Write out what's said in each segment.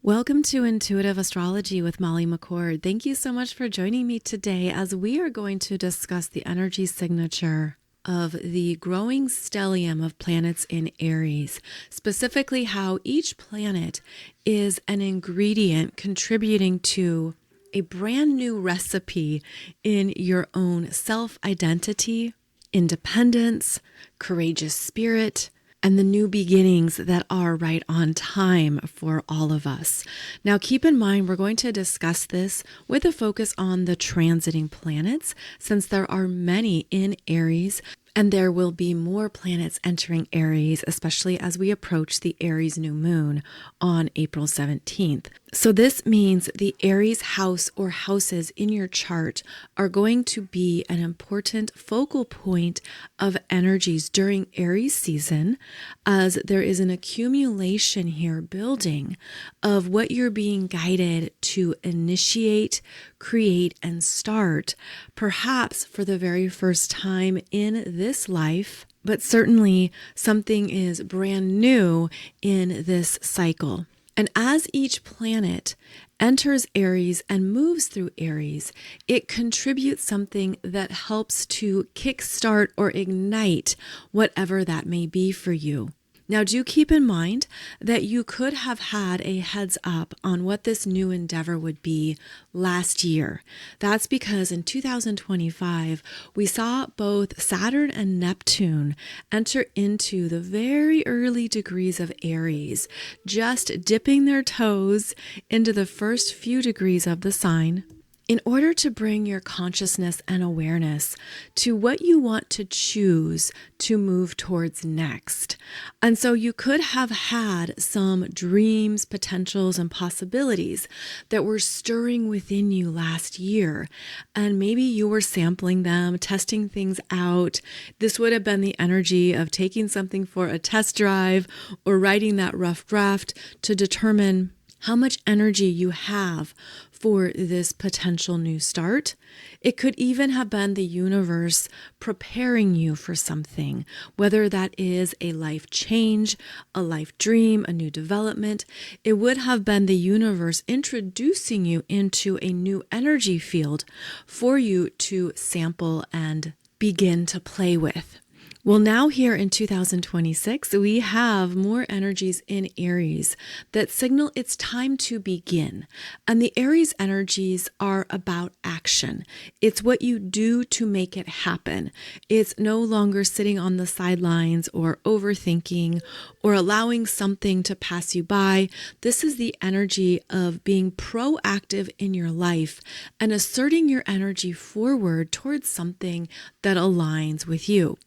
Welcome to Intuitive Astrology with Molly McCord. Thank you so much for joining me today as we are going to discuss the energy signature of the growing stellium of planets in Aries, specifically how each planet is an ingredient contributing to a brand new recipe in your own self-identity, independence, courageous spirit, and the new beginnings that are right on time for all of us. Now, keep in mind, we're going to discuss this with a focus on the transiting planets, since there are many in Aries, and there will be more planets entering Aries, especially as we approach the Aries new moon on April 17th. So this means the Aries house or houses in your chart are going to be an important focal point of energies during Aries season, as there is an accumulation here building of what you're being guided to initiate, create, and start, perhaps for the very first time in this life, but certainly something is brand new in this cycle. And as each planet enters Aries and moves through Aries, it contributes something that helps to kickstart or ignite whatever that may be for you. Now, do keep in mind that you could have had a heads up on what this new endeavor would be last year. That's because in 2025, we saw both Saturn and Neptune enter into the very early degrees of Aries, just dipping their toes into the first few degrees of the sign, in order to bring your consciousness and awareness to what you want to choose to move towards next. And so you could have had some dreams, potentials, and possibilities that were stirring within you last year. And maybe you were sampling them, testing things out. This would have been the energy of taking something for a test drive or writing that rough draft to determine how much energy you have for this potential new start. It could even have been the universe preparing you for something, whether that is a life change, a life dream, a new development. It would have been the universe introducing you into a new energy field for you to sample and begin to play with. Well, now here in 2026, we have more energies in Aries that signal it's time to begin. And the Aries energies are about action. It's what you do to make it happen. It's no longer sitting on the sidelines or overthinking or allowing something to pass you by. This is the energy of being proactive in your life and asserting your energy forward towards something that aligns with you.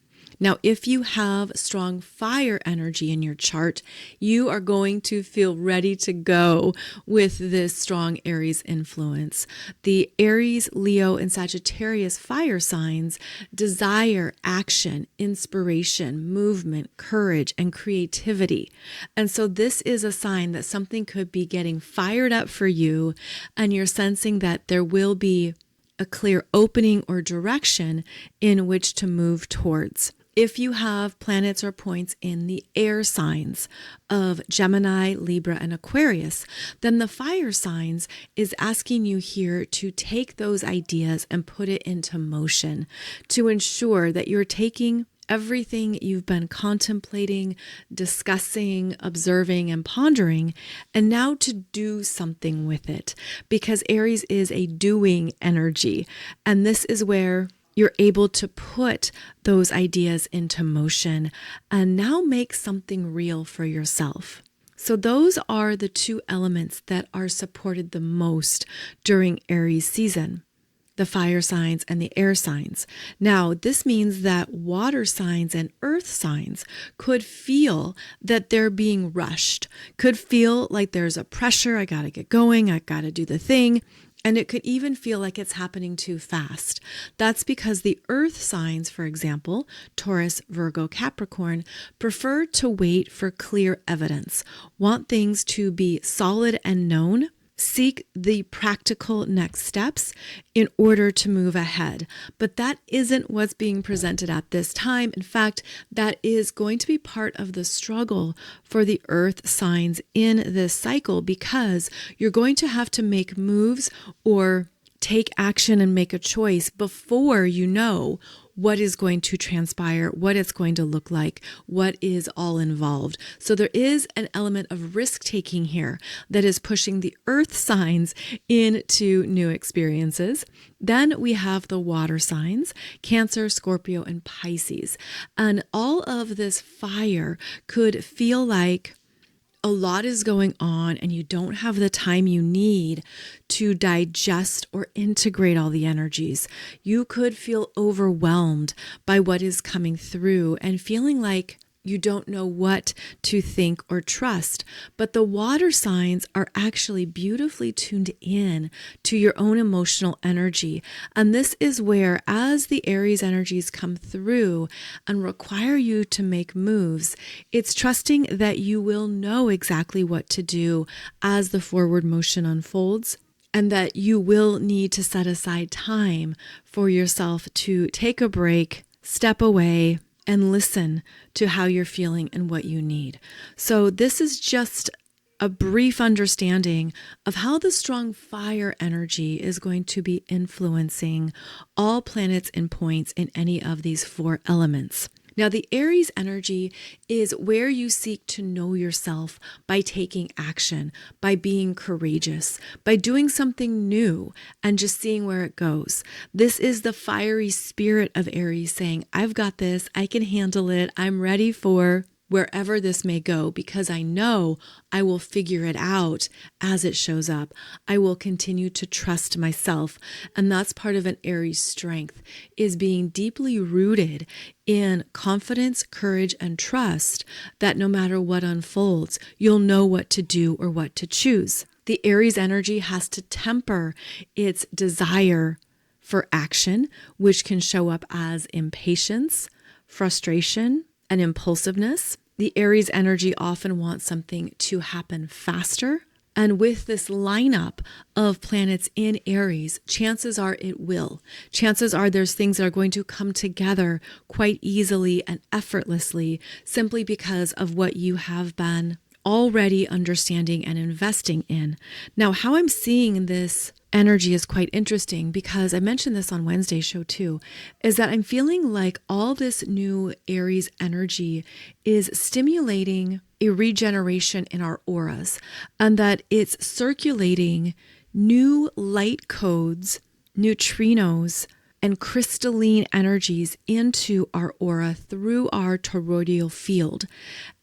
Now, if you have strong fire energy in your chart, you are going to feel ready to go with this strong Aries influence. The Aries, Leo, and Sagittarius fire signs desire action, inspiration, movement, courage, and creativity. And so this is a sign that something could be getting fired up for you, and you're sensing that there will be a clear opening or direction in which to move towards. If you have planets or points in the air signs of Gemini, Libra, and Aquarius, then the fire signs is asking you here to take those ideas and put it into motion to ensure that you're taking everything you've been contemplating, discussing, observing, and pondering, and now to do something with it, because Aries is a doing energy, and this is where you're able to put those ideas into motion and now make something real for yourself. So those are the two elements that are supported the most during Aries season: the fire signs and the air signs. Now, this means that water signs and earth signs could feel that they're being rushed, could feel like there's a pressure. I got to get going. I got to do the thing. And it could even feel like it's happening too fast. That's because the earth signs, for example, Taurus, Virgo, Capricorn, prefer to wait for clear evidence, want things to be solid and known. seek the practical next steps in order to move ahead. But that isn't what's being presented at this time. In fact, that is going to be part of the struggle for the earth signs in this cycle, because you're going to have to make moves or take action and make a choice before you know what is going to transpire, what it's going to look like, what is all involved. So there is an element of risk-taking here that is pushing the earth signs into new experiences. Then we have the water signs, Cancer, Scorpio, and Pisces. And all of this fire could feel like a lot is going on and you don't have the time you need to digest or integrate all the energies. You could feel overwhelmed by what is coming through and feeling like you don't know what to think or trust. But the water signs are actually beautifully tuned in to your own emotional energy. And this is where, as the Aries energies come through and require you to make moves, it's trusting that you will know exactly what to do as the forward motion unfolds, and that you will need to set aside time for yourself to take a break, step away, and listen to how you're feeling and what you need. So this is just a brief understanding of how the strong fire energy is going to be influencing all planets and points in any of these four elements. Now, the Aries energy is where you seek to know yourself by taking action, by being courageous, by doing something new and just seeing where it goes. This is the fiery spirit of Aries saying, I've got this, I can handle it, I'm ready for wherever this may go, because I know I will figure it out as it shows up. I will continue to trust myself. And that's part of an Aries strength, is being deeply rooted in confidence, courage, and trust that no matter what unfolds, you'll know what to do or what to choose. The Aries energy has to temper its desire for action, which can show up as impatience, frustration, and impulsiveness. The Aries energy often wants something to happen faster. And with this lineup of planets in Aries, chances are it will. Chances are there's things that are going to come together quite easily and effortlessly, simply because of what you have been already understanding and investing in. Now, how I'm seeing this energy is quite interesting, because I mentioned this on Wednesday's show too, is that I'm feeling like all this new Aries energy is stimulating a regeneration in our auras, and that it's circulating new light codes, neutrinos, and crystalline energies into our aura through our toroidal field.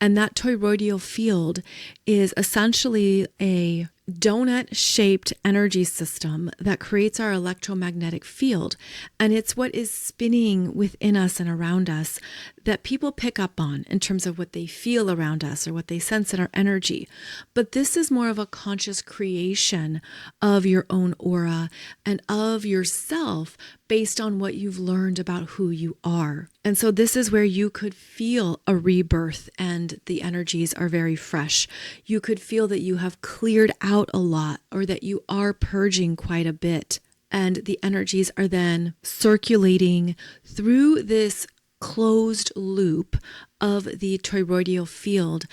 And that toroidal field is essentially a donut-shaped energy system that creates our electromagnetic field. And it's what is spinning within us and around us that people pick up on in terms of what they feel around us or what they sense in our energy. But this is more of a conscious creation of your own aura and of yourself based on what you've learned about who you are. And so this is where you could feel a rebirth and the energies are very fresh. You could feel that you have cleared out a lot, or that you are purging quite a bit. And the energies are then circulating through this closed loop of the toroidal field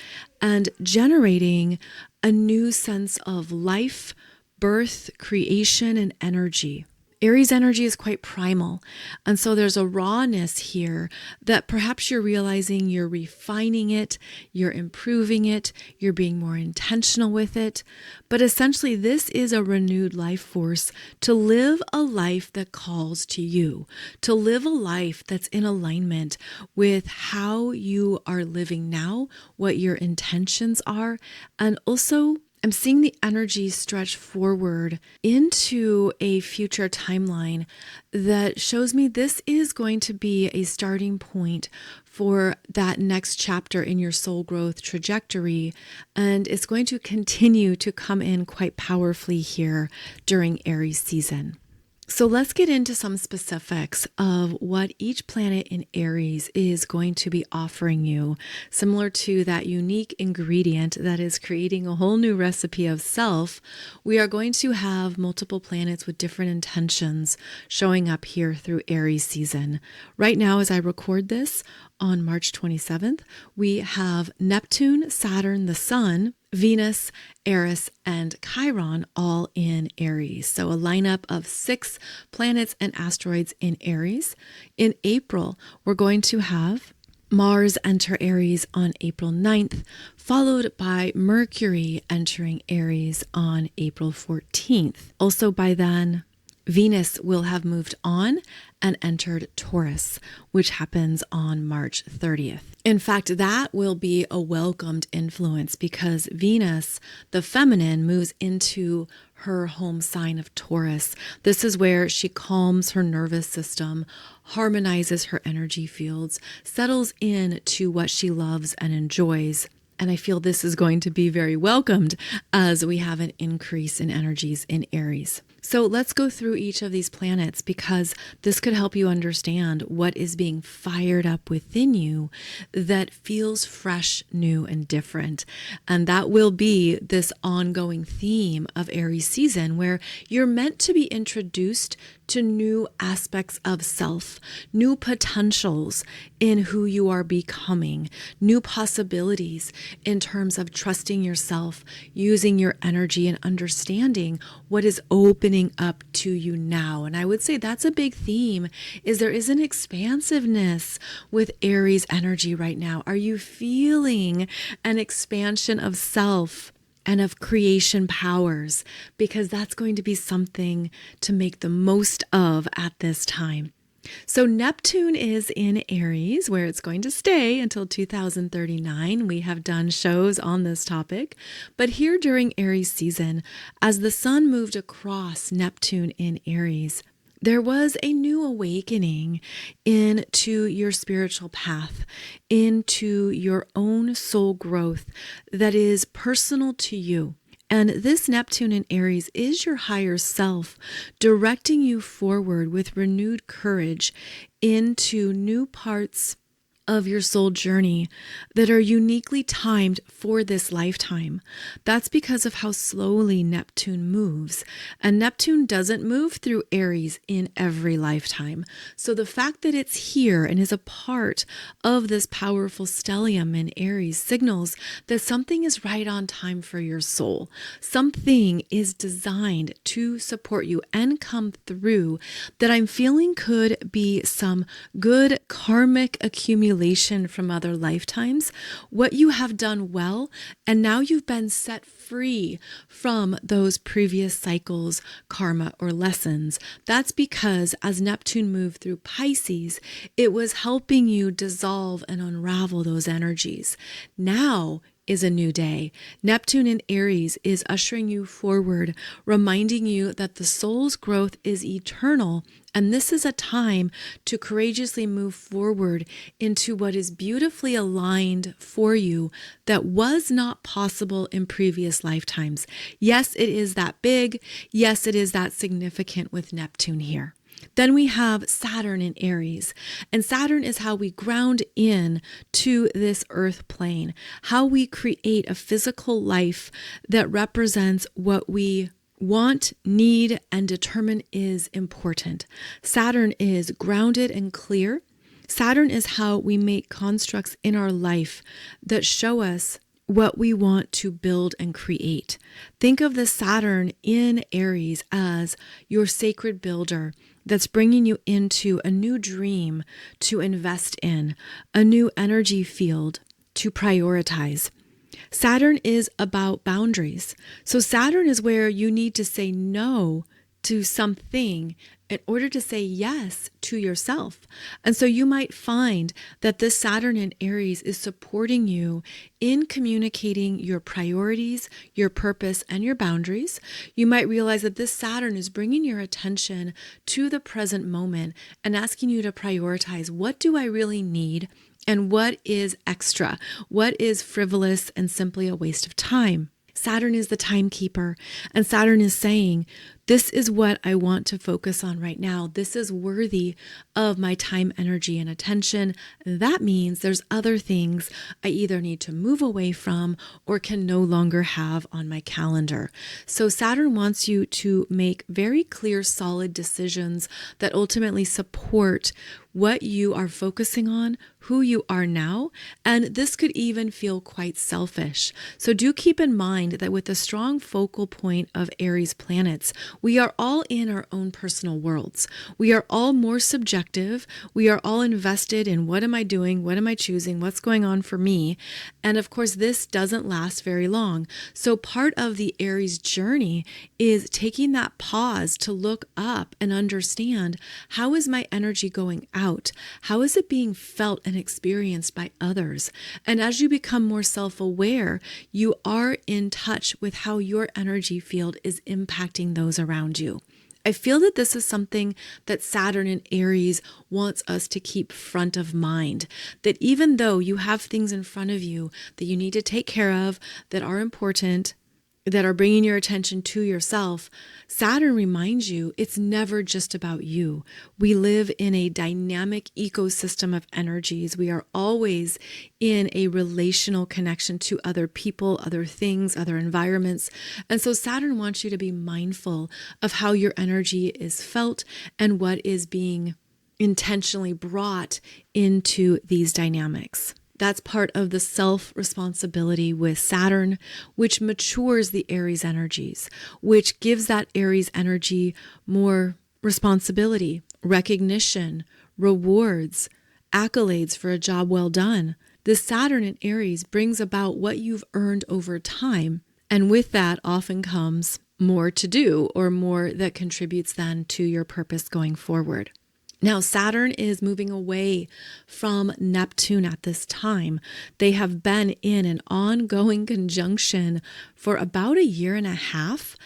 and generating a new sense of life, birth, creation, and energy. Aries energy is quite primal. And so there's a rawness here that perhaps you're realizing you're refining it, you're improving it, you're being more intentional with it. But essentially, this is a renewed life force to live a life that calls to you, to live a life that's in alignment with how you are living now, what your intentions are, and also I'm seeing the energy stretch forward into a future timeline that shows me this is going to be a starting point for that next chapter in your soul growth trajectory. And it's going to continue to come in quite powerfully here during Aries season. So let's get into some specifics of what each planet in Aries is going to be offering you, similar to that unique ingredient that is creating a whole new recipe of self. We are going to have multiple planets with different intentions showing up here through Aries season. Right now, as I record this on March 27th, we have Neptune, Saturn, the Sun, Venus, Eris, and Chiron all in Aries. So a lineup of 6 planets and asteroids in Aries. In April, we're going to have Mars enter Aries on April 9th, followed by Mercury entering Aries on April 14th. Also by then, Venus will have moved on and entered Taurus, which happens on March 30th. In fact, that will be a welcomed influence because Venus, the feminine, moves into her home sign of Taurus. This is where she calms her nervous system, harmonizes her energy fields, settles in to what she loves and enjoys. And I feel this is going to be very welcomed as we have an increase in energies in Aries. So let's go through each of these planets because this could help you understand what is being fired up within you that feels fresh, new, and different. And that will be this ongoing theme of Aries season where you're meant to be introduced to new aspects of self, new potentials in who you are becoming, new possibilities in terms of trusting yourself, using your energy, and understanding what is opening up to you now. And I would say that's a big theme, is there is an expansiveness with Aries energy right now. Are you feeling an expansion of self and of creation powers? Because that's going to be something to make the most of at this time. So Neptune is in Aries, where it's going to stay until 2039. We have done shows on this topic. But here during Aries season, as the sun moved across Neptune in Aries, there was a new awakening into your spiritual path, into your own soul growth that is personal to you. And this Neptune in Aries is your higher self, directing you forward with renewed courage into new parts of your soul journey that are uniquely timed for this lifetime. That's because of how slowly Neptune moves. And Neptune doesn't move through Aries in every lifetime. So the fact that it's here and is a part of this powerful stellium in Aries signals that something is right on time for your soul. Something is designed to support you and come through that I'm feeling could be some good karmic accumulation from other lifetimes, what you have done well, and now you've been set free from those previous cycles, karma, or lessons. That's because as Neptune moved through Pisces, it was helping you dissolve and unravel those energies. Now is a new day. Neptune in Aries is ushering you forward, reminding you that the soul's growth is eternal, and this is a time to courageously move forward into what is beautifully aligned for you that was not possible in previous lifetimes. Yes, it is that big. Yes, it is that significant with Neptune here. Then we have Saturn in Aries, and Saturn is how we ground in to this earth plane, how we create a physical life that represents what we want, need, and determine is important. Saturn is grounded and clear. Saturn is how we make constructs in our life that show us what we want to build and create. Think of the Saturn in Aries as your sacred builder that's bringing you into a new dream to invest in, a new energy field to prioritize. Saturn is about boundaries. So Saturn is where you need to say no to something in order to say yes to yourself. And so you might find that this Saturn in Aries is supporting you in communicating your priorities, your purpose, and your boundaries. You might realize that this Saturn is bringing your attention to the present moment and asking you to prioritize, what do I really need and what is extra? What is frivolous and simply a waste of time? Saturn is the timekeeper, and Saturn is saying, This is what I want to focus on right now. This is worthy of my time, energy, and attention. That means there's other things I either need to move away from or can no longer have on my calendar. So Saturn wants you to make very clear, solid decisions that ultimately support what you are focusing on, who you are now, and this could even feel quite selfish. So do keep in mind that with the strong focal point of Aries planets, we are all in our own personal worlds. We are all more subjective. We are all invested in what am I doing? What am I choosing? What's going on for me? And of course, this doesn't last very long. So part of the Aries journey is taking that pause to look up and understand, how is my energy going out? How is it being felt and experienced by others? And as you become more self-aware, you are in touch with how your energy field is impacting those around you. I feel that this is something that Saturn in Aries wants us to keep front of mind, that even though you have things in front of you that you need to take care of, that are important, that are bringing your attention to yourself, Saturn reminds you it's never just about you. We live in a dynamic ecosystem of energies. We are always in a relational connection to other people, other things, other environments. And so Saturn wants you to be mindful of how your energy is felt and what is being intentionally brought into these dynamics. That's part of the self-responsibility with Saturn, which matures the Aries energies, which gives that Aries energy more responsibility, recognition, rewards, accolades for a job well done. The Saturn in Aries brings about what you've earned over time, and with that often comes more to do, or more that contributes then to your purpose going forward. Now, Saturn is moving away from Neptune at this time. They have been in an ongoing conjunction for about a year and a half.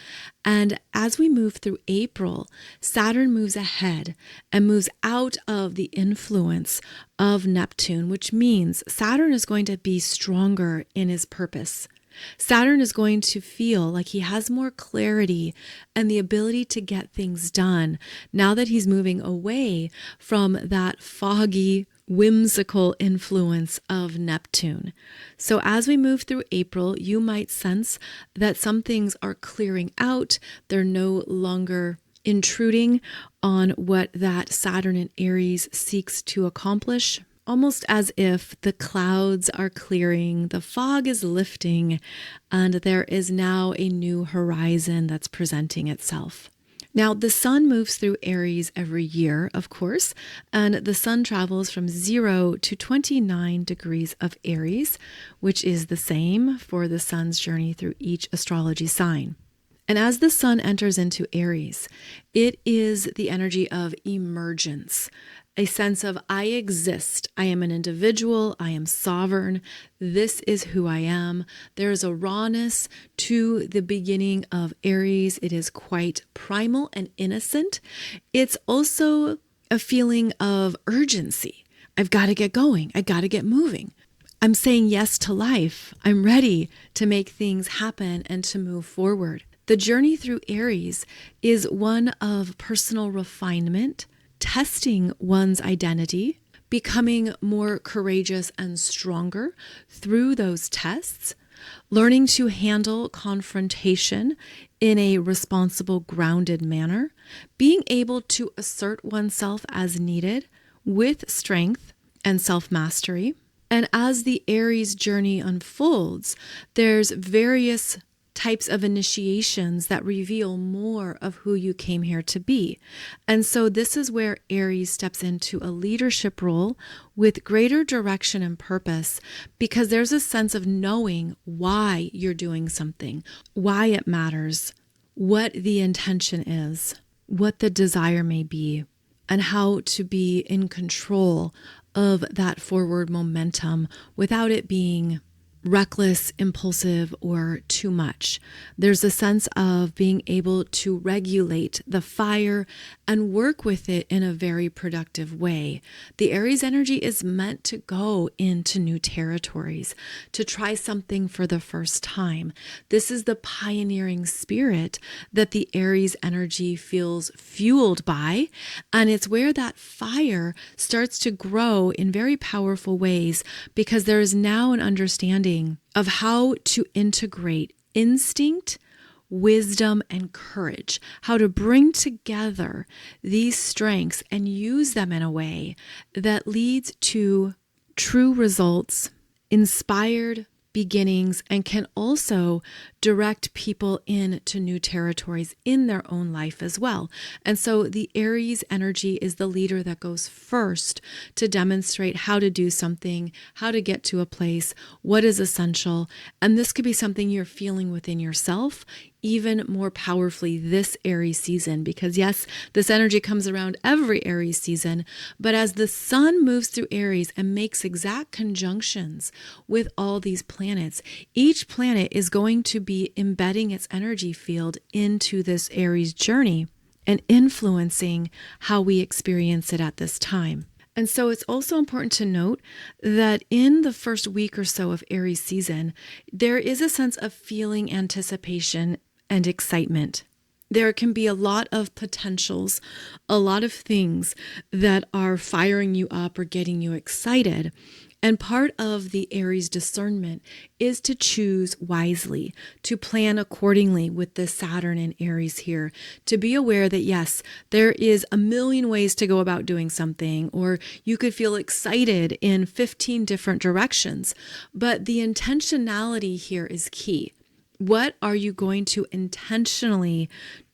And as we move through April, Saturn moves ahead and moves out of the influence of Neptune, which means Saturn is going to be stronger in his purpose. Saturn is going to feel like he has more clarity and the ability to get things done now that he's moving away from that foggy, whimsical influence of Neptune. So as we move through April, you might sense that some things are clearing out. They're no longer intruding on what that Saturn in Aries seeks to accomplish. Almost as if the clouds are clearing, the fog is lifting, and there is now a new horizon that's presenting itself. Now, the sun moves through Aries every year, of course, and the sun travels from 0 to 29 degrees of Aries, which is the same for the sun's journey through each astrology sign. And as the sun enters into Aries, it is the energy of emergence, a sense of I exist, I am an individual, I am sovereign, this is who I am. There is a rawness to the beginning of Aries. It is quite primal and innocent. It's also a feeling of urgency. I've got to get going. I got to get moving. I'm saying yes to life. I'm ready to make things happen and to move forward. The journey through Aries is one of personal refinement, testing one's identity, becoming more courageous and stronger through those tests, learning to handle confrontation in a responsible, grounded manner, being able to assert oneself as needed with strength and self-mastery. And as the Aries journey unfolds, there's various types of initiations that reveal more of who you came here to be. And so this is where Aries steps into a leadership role with greater direction and purpose, because there's a sense of knowing why you're doing something, why it matters, what the intention is, what the desire may be, and how to be in control of that forward momentum without it being reckless, impulsive, or too much. There's a sense of being able to regulate the fire and work with it in a very productive way. The Aries energy is meant to go into new territories, to try something for the first time. This is the pioneering spirit that the Aries energy feels fueled by, and it's where that fire starts to grow in very powerful ways because there is now an understanding of how to integrate instinct, wisdom, and courage, how to bring together these strengths and use them in a way that leads to true results, inspired beginnings, and can also direct people into new territories in their own life as well. And so the Aries energy is the leader that goes first to demonstrate how to do something, how to get to a place, what is essential. And this could be something you're feeling within yourself even more powerfully this Aries season, because yes, this energy comes around every Aries season, but as the sun moves through Aries and makes exact conjunctions with all these planets, each planet is going to be embedding its energy field into this Aries journey and influencing how we experience it at this time. And so it's also important to note that in the first week or so of Aries season, there is a sense of feeling anticipation and excitement. There can be a lot of potentials, a lot of things that are firing you up or getting you excited. And part of the Aries discernment is to choose wisely, to plan accordingly with the Saturn and Aries here, to be aware that yes, there is a million ways to go about doing something, or you could feel excited in 15 different directions, but the intentionality here is key. What are you going to intentionally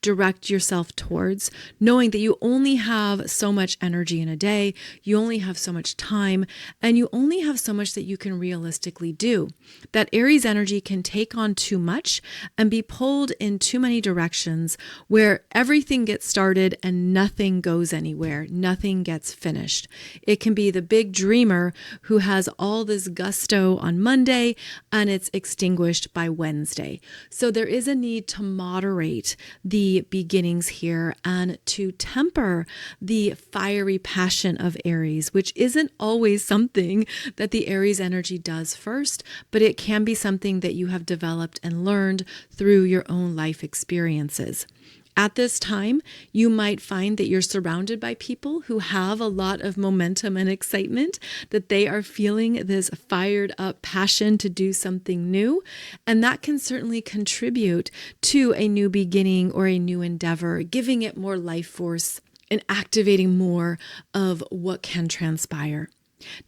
direct yourself towards, knowing that you only have so much energy in a day, you only have so much time, and you only have so much that you can realistically do. That Aries energy can take on too much and be pulled in too many directions where everything gets started and nothing goes anywhere, nothing gets finished. It can be the big dreamer who has all this gusto on Monday and it's extinguished by Wednesday. So there is a need to moderate the beginnings here and to temper the fiery passion of Aries, which isn't always something that the Aries energy does first, but it can be something that you have developed and learned through your own life experiences. At this time, you might find that you're surrounded by people who have a lot of momentum and excitement, that they are feeling this fired up passion to do something new. And that can certainly contribute to a new beginning or a new endeavor, giving it more life force and activating more of what can transpire.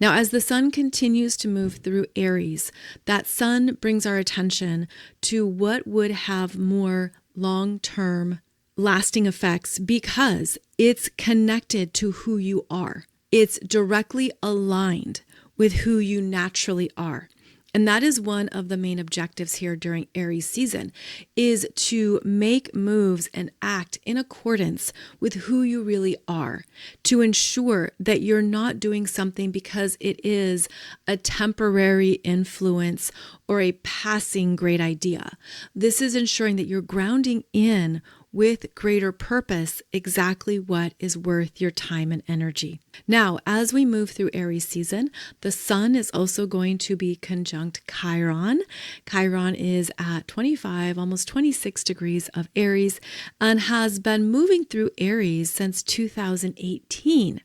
Now, as the sun continues to move through Aries, that sun brings our attention to what would have more long-term lasting effects because it's connected to who you are. It's directly aligned with who you naturally are. And that is one of the main objectives here during Aries season, is to make moves and act in accordance with who you really are, to ensure that you're not doing something because it is a temporary influence or a passing great idea. This is ensuring that you're grounding in with greater purpose exactly what is worth your time and energy. Now, as we move through Aries season, the sun is also going to be conjunct Chiron. Chiron is at 25, almost 26 degrees of Aries and has been moving through Aries since 2018.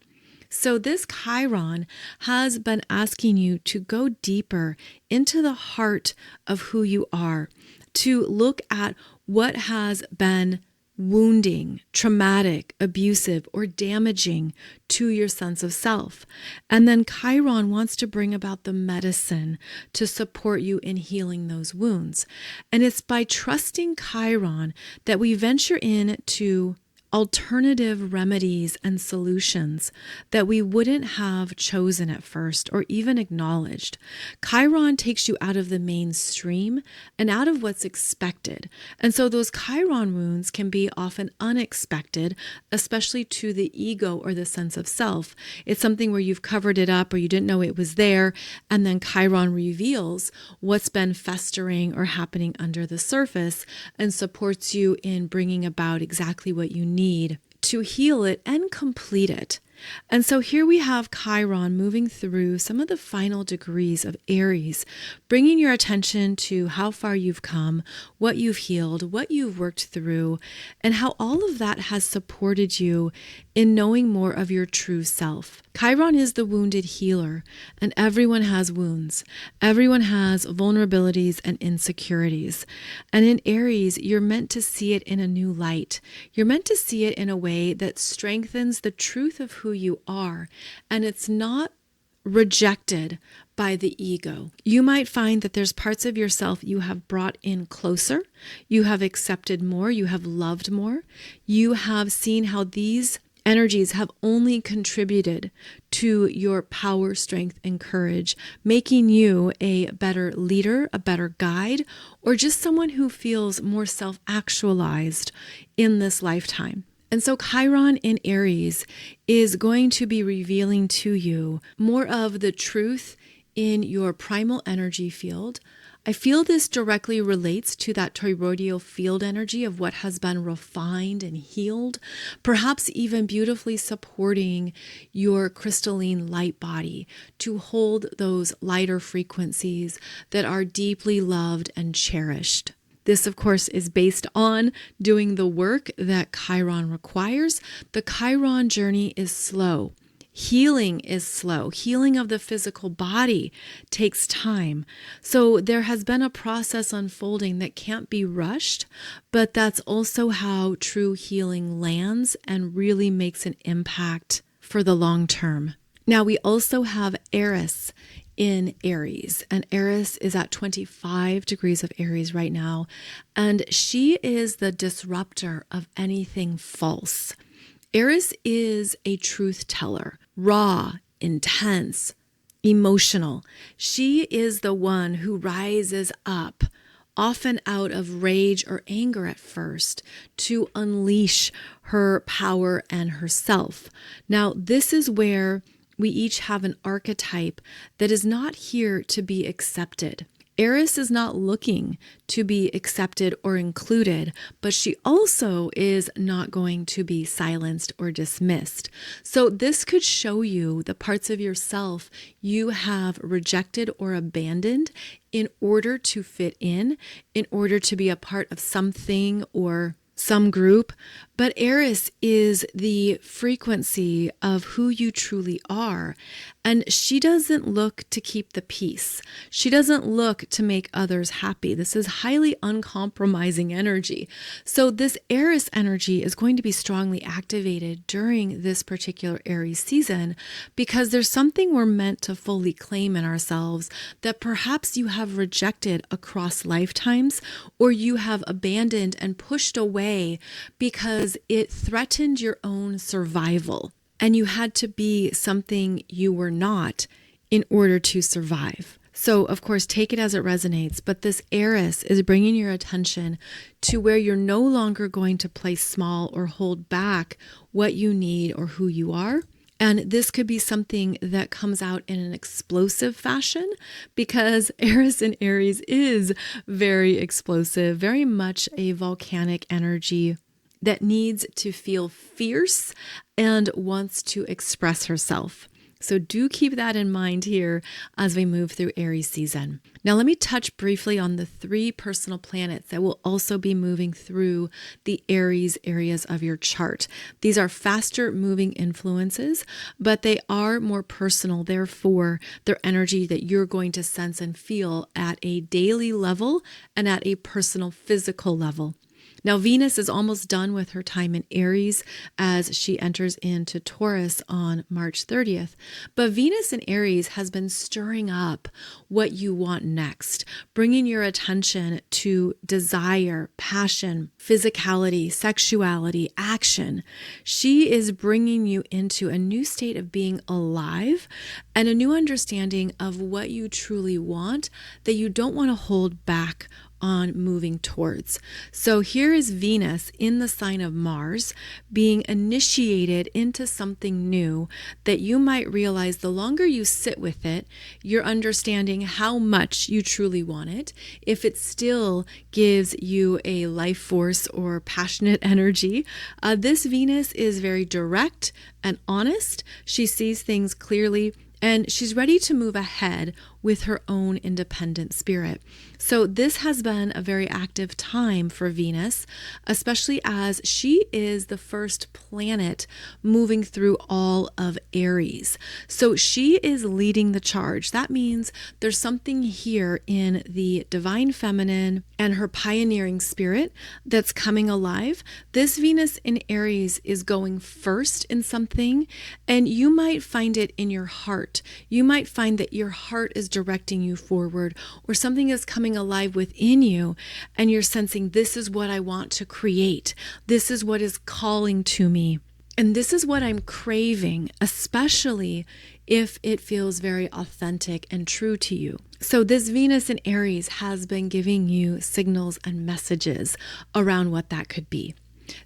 So this Chiron has been asking you to go deeper into the heart of who you are, to look at what has been wounding, traumatic, abusive, or damaging to your sense of self. And then Chiron wants to bring about the medicine to support you in healing those wounds. And it's by trusting Chiron that we venture into alternative remedies and solutions that we wouldn't have chosen at first or even acknowledged. Chiron takes you out of the mainstream and out of what's expected. And so those Chiron wounds can be often unexpected, especially to the ego or the sense of self. It's something where you've covered it up or you didn't know it was there, and then Chiron reveals what's been festering or happening under the surface and supports you in bringing about exactly what you need to heal it and complete it. And so here we have Chiron moving through some of the final degrees of Aries, bringing your attention to how far you've come, what you've healed, what you've worked through, and how all of that has supported you in knowing more of your true self. Chiron is the wounded healer, and everyone has wounds. Everyone has vulnerabilities and insecurities. And in Aries, you're meant to see it in a new light. You're meant to see it in a way that strengthens the truth of who you are, and it's not rejected by the ego. You might find that there's parts of yourself you have brought in closer, you have accepted more, you have loved more, you have seen how these energies have only contributed to your power, strength, and courage, making you a better leader, a better guide, or just someone who feels more self-actualized in this lifetime. And so Chiron in Aries is going to be revealing to you more of the truth in your primal energy field. I feel this directly relates to that toroidal field energy of what has been refined and healed, perhaps even beautifully supporting your crystalline light body to hold those lighter frequencies that are deeply loved and cherished. This, of course, is based on doing the work that Chiron requires. The Chiron journey is slow. Healing is slow. Healing of the physical body takes time. So there has been a process unfolding that can't be rushed, but that's also how true healing lands and really makes an impact for the long term. Now, we also have Eris in Aries, and Eris is at 25 degrees of Aries right now, and she is the disruptor of anything false. Eris is a truth teller, raw, intense, emotional. She is the one who rises up, often out of rage or anger at first, to unleash her power and herself. Now, this is where we each have an archetype that is not here to be accepted. Eris is not looking to be accepted or included, but she also is not going to be silenced or dismissed. So this could show you the parts of yourself you have rejected or abandoned in order to fit in order to be a part of something or some group. But Eris is the frequency of who you truly are. And she doesn't look to keep the peace. She doesn't look to make others happy. This is highly uncompromising energy. So this Eris energy is going to be strongly activated during this particular Aries season because there's something we're meant to fully claim in ourselves that perhaps you have rejected across lifetimes, or you have abandoned and pushed away because it threatened your own survival. And you had to be something you were not in order to survive. So, of course, take it as it resonates. But this Eris is bringing your attention to where you're no longer going to play small or hold back what you need or who you are. And this could be something that comes out in an explosive fashion because Eris in Aries is very explosive, very much a volcanic energy that needs to feel fierce and wants to express herself. So do keep that in mind here as we move through Aries season. Now let me touch briefly on the 3 personal planets that will also be moving through the Aries areas of your chart. These are faster moving influences, but they are more personal. Therefore, their energy that you're going to sense and feel at a daily level and at a personal physical level. Now, Venus is almost done with her time in Aries as she enters into Taurus on March 30th. But Venus in Aries has been stirring up what you want next, bringing your attention to desire, passion, physicality, sexuality, action. She is bringing you into a new state of being alive and a new understanding of what you truly want that you don't want to hold back on moving towards. So here is Venus in the sign of Mars being initiated into something new that you might realize the longer you sit with it, you're understanding how much you truly want it. If it still gives you a life force or passionate energy, this Venus is very direct and honest. She sees things clearly and she's ready to move ahead with her own independent spirit. So this has been a very active time for Venus, especially as she is the first planet moving through all of Aries. So she is leading the charge. That means there's something here in the divine feminine and her pioneering spirit that's coming alive. This Venus in Aries is going first in something, and you might find it in your heart. You might find that your heart is directing you forward, or something is coming alive within you and you're sensing, this is what I want to create. This is what is calling to me. And this is what I'm craving, especially if it feels very authentic and true to you. So this Venus in Aries has been giving you signals and messages around what that could be.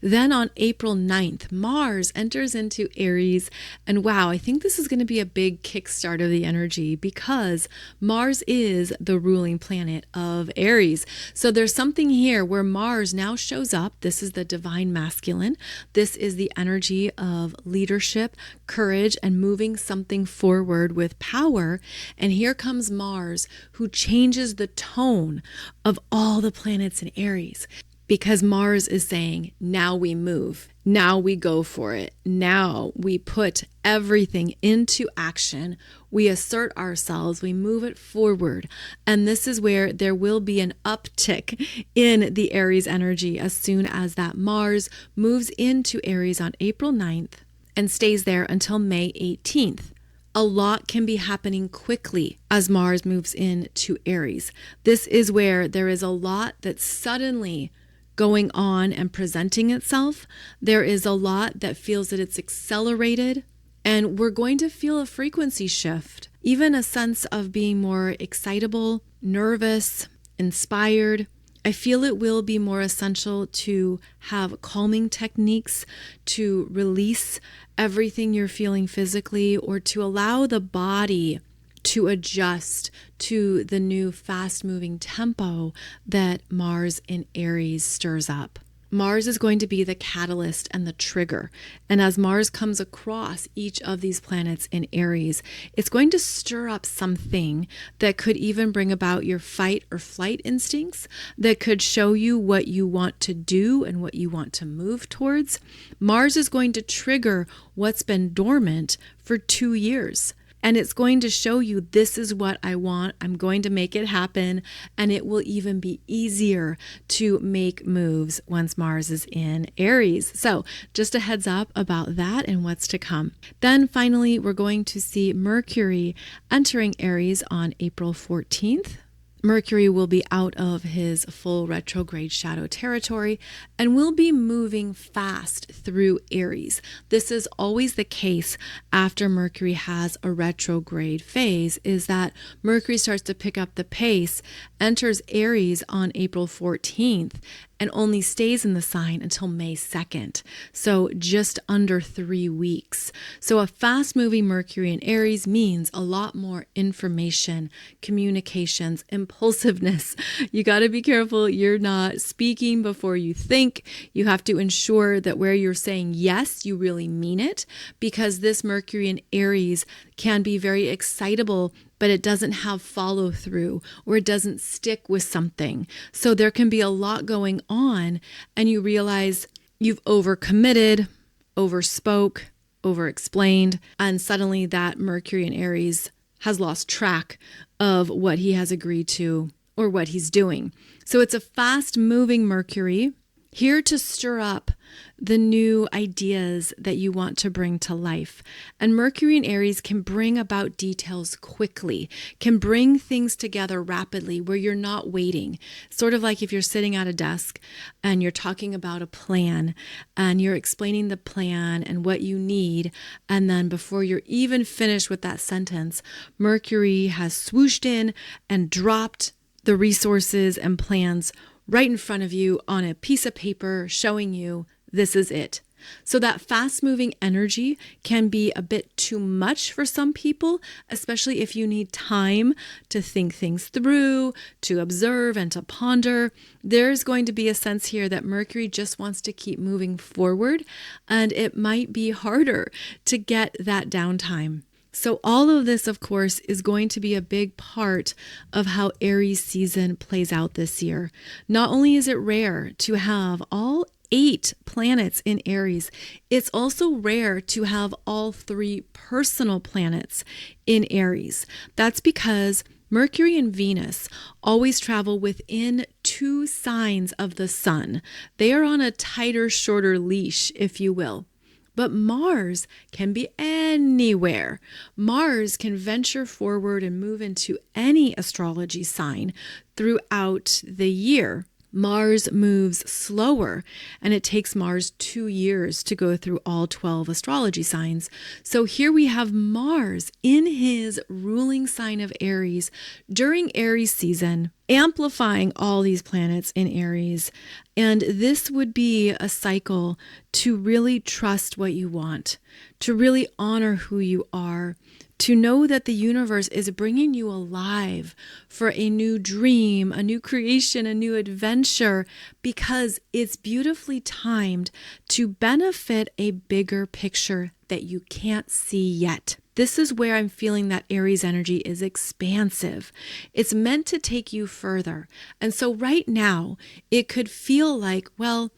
Then on April 9th, Mars enters into Aries. And wow, I think this is going to be a big kickstart of the energy because Mars is the ruling planet of Aries. So there's something here where Mars now shows up. This is the divine masculine. This is the energy of leadership, courage, and moving something forward with power. And here comes Mars, who changes the tone of all the planets in Aries. Because Mars is saying, now we move, now we go for it, now we put everything into action, we assert ourselves, we move it forward. And this is where there will be an uptick in the Aries energy as soon as that Mars moves into Aries on April 9th and stays there until May 18th. A lot can be happening quickly as Mars moves into Aries. This is where there is a lot that suddenly going on and presenting itself. There is a lot that feels that it's accelerated, and we're going to feel a frequency shift, even a sense of being more excitable, nervous, inspired. I feel it will be more essential to have calming techniques to release everything you're feeling physically, or to allow the body to adjust to the new fast-moving tempo that Mars in Aries stirs up. Mars is going to be the catalyst and the trigger. And as Mars comes across each of these planets in Aries, it's going to stir up something that could even bring about your fight or flight instincts, that could show you what you want to do and what you want to move towards. Mars is going to trigger what's been dormant for 2 years. And it's going to show you, this is what I want. I'm going to make it happen. And it will even be easier to make moves once Mars is in Aries. So just a heads up about that and what's to come. Then finally, we're going to see Mercury entering Aries on April 14th. Mercury will be out of his full retrograde shadow territory and will be moving fast through Aries. This is always the case after Mercury has a retrograde phase, is that Mercury starts to pick up the pace, enters Aries on April 14th, and only stays in the sign until May 2nd. So just under 3 weeks. So a fast-moving Mercury in Aries means a lot more information, communications, impulsiveness. You got to be careful you're not speaking before you think. You have to ensure that where you're saying yes, you really mean it, because this Mercury in Aries can be very excitable, but it doesn't have follow through, or it doesn't stick with something. So there can be a lot going on and you realize you've overcommitted, overspoke, overexplained, and suddenly that Mercury in Aries has lost track of what he has agreed to or what he's doing. So it's a fast moving Mercury. here to stir up the new ideas that you want to bring to life. And Mercury in Aries can bring about details quickly, can bring things together rapidly where you're not waiting. Sort of like if you're sitting at a desk and you're talking about a plan and you're explaining the plan and what you need. And then before you're even finished with that sentence, Mercury has swooshed in and dropped the resources and plans right in front of you on a piece of paper, showing you this is it. So that fast-moving energy can be a bit too much for some people, especially if you need time to think things through, to observe and to ponder. There's going to be a sense here that Mercury just wants to keep moving forward, and it might be harder to get that downtime. So all of this, of course, is going to be a big part of how Aries season plays out this year. Not only is it rare to have all 8 planets in Aries, it's also rare to have all 3 personal planets in Aries. That's because Mercury and Venus always travel within 2 signs of the sun. They are on a tighter, shorter leash, if you will. But Mars can be anywhere. Mars can venture forward and move into any astrology sign throughout the year. Mars moves slower, and it takes Mars 2 years to go through all 12 astrology signs. So here we have Mars in his ruling sign of Aries during Aries season, amplifying all these planets in Aries. And this would be a cycle to really trust what you want, to really honor who you are, to know that the universe is bringing you alive for a new dream, a new creation, a new adventure, because it's beautifully timed to benefit a bigger picture that you can't see yet. This is where I'm feeling that Aries energy is expansive. It's meant to take you further. And so right now, it could feel like, well,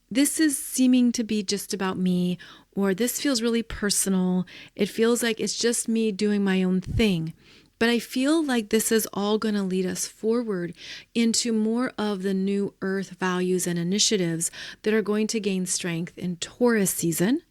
this is seeming to be just about me, or this feels really personal. It feels like it's just me doing my own thing. But I feel like this is all going to lead us forward into more of the new Earth values and initiatives that are going to gain strength in Taurus season.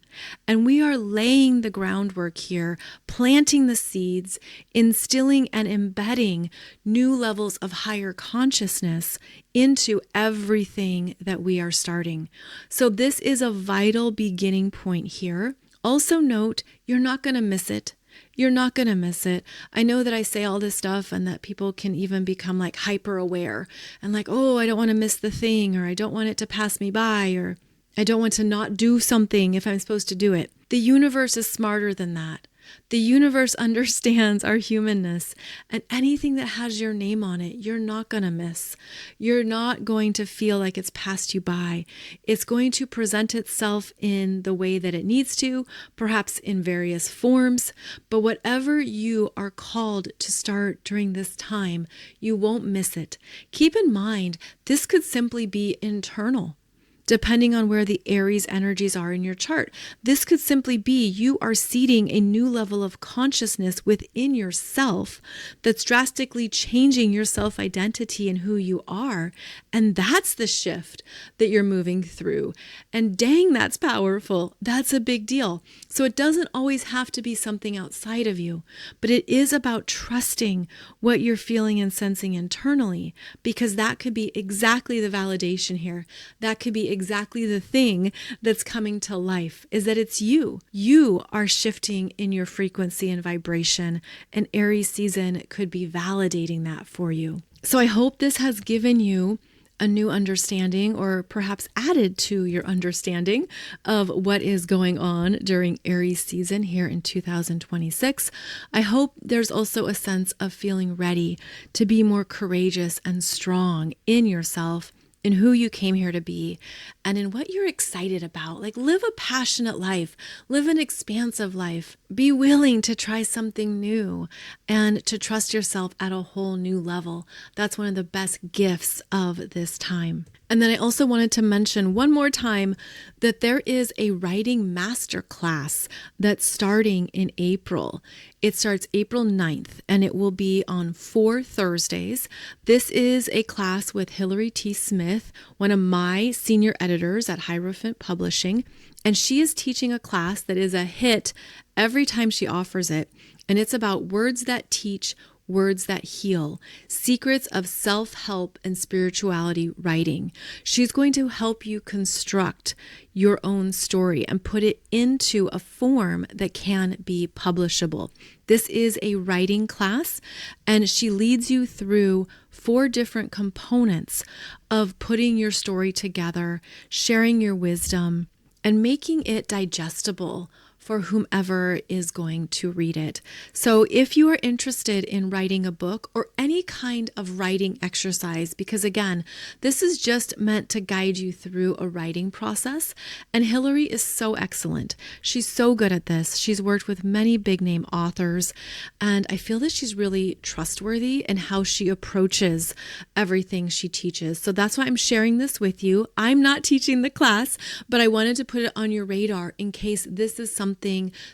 And we are laying the groundwork here, planting the seeds, instilling and embedding new levels of higher consciousness into everything that we are starting. So this is a vital beginning point here. Also note, you're not going to miss it. You're not going to miss it. I know that I say all this stuff and that people can even become like hyper aware and like, oh, I don't want to miss the thing, or I don't want it to pass me by, or I don't want to not do something if I'm supposed to do it. The universe is smarter than that. The universe understands our humanness, and anything that has your name on it, you're not going to miss. You're not going to feel like it's passed you by. It's going to present itself in the way that it needs to, perhaps in various forms, but whatever you are called to start during this time, you won't miss it. Keep in mind, this could simply be internal. Depending on where the Aries energies are in your chart. This could simply be you are seeding a new level of consciousness within yourself that's drastically changing your self-identity and who you are. And that's the shift that you're moving through. And dang, that's powerful. That's a big deal. So it doesn't always have to be something outside of you, but it is about trusting what you're feeling and sensing internally, because that could be exactly the validation here. That could be exactly the thing that's coming to life, is that it's you. You are shifting in your frequency and vibration, and Aries season could be validating that for you. So I hope this has given you a new understanding, or perhaps added to your understanding of what is going on during Aries season here in 2026. I hope there's also a sense of feeling ready to be more courageous and strong in yourself, in who you came here to be, and in what you're excited about. Like, live a passionate life, live an expansive life, be willing to try something new and to trust yourself at a whole new level. That's one of the best gifts of this time. And then I also wanted to mention one more time that there is a writing masterclass that's starting in April. It starts April 9th and it will be on 4 Thursdays. This is a class with Hillary T. Smith, one of my senior editors at Hierophant Publishing. And she is teaching a class that is a hit every time she offers it. And it's about words that teach, words that heal, secrets of self-help and spirituality writing. She's going to help you construct your own story and put it into a form that can be publishable. This is a writing class, and she leads you through 4 different components of putting your story together, sharing your wisdom, and making it digestible for whomever is going to read it. So if you are interested in writing a book or any kind of writing exercise, because again, this is just meant to guide you through a writing process, and Hillary is so excellent. She's so good at this. She's worked with many big name authors, and I feel that she's really trustworthy in how she approaches everything she teaches. So that's why I'm sharing this with you. I'm not teaching the class, but I wanted to put it on your radar in case this is something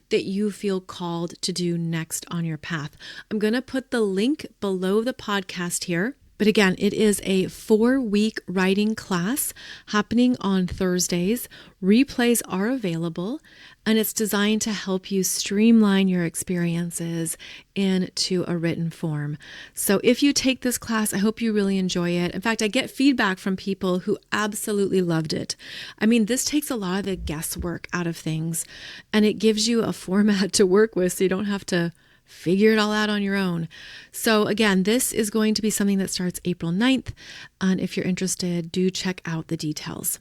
that you feel called to do next on your path. I'm going to put the link below the podcast here. But again, it is a 4-week writing class happening on Thursdays. Replays are available, and it's designed to help you streamline your experiences into a written form. So if you take this class, I hope you really enjoy it. In fact, I get feedback from people who absolutely loved it. I mean, this takes a lot of the guesswork out of things, and it gives you a format to work with so you don't have to figure it all out on your own. So again, this is going to be something that starts April 9th. And if you're interested, do check out the details.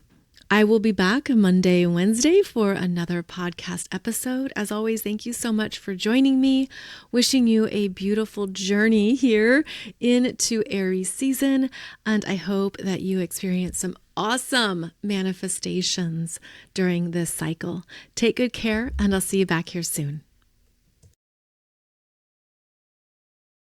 I will be back Monday and Wednesday for another podcast episode. As always, thank you so much for joining me. Wishing you a beautiful journey here into Aries season. And I hope that you experience some awesome manifestations during this cycle. Take good care, and I'll see you back here soon.